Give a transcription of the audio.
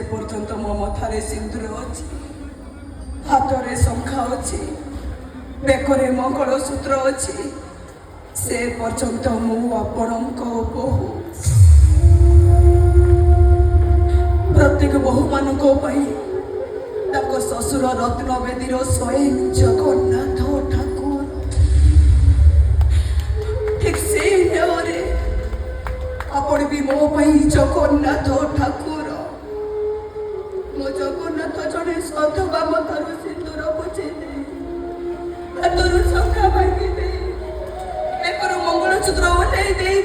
पर्यंत मो मथारे सिंदूर अच्छी हाथ में शंखा अच्छी बेकरे मंगलसूत्र अच्छी से पर्यंत मु आपण बहु प्रत्येक बहु मान शशुर रत्न बेदीर स्वयं जगन्नाथ ठाकुर ठीक से आपण भी मो जगन्नाथ ठाकुर मो जगन्नाथ जड़े सत बाम तार सिंदूर बुझे हाथ शंखा भांगी दे मंगलसूत्र ओह्लई दे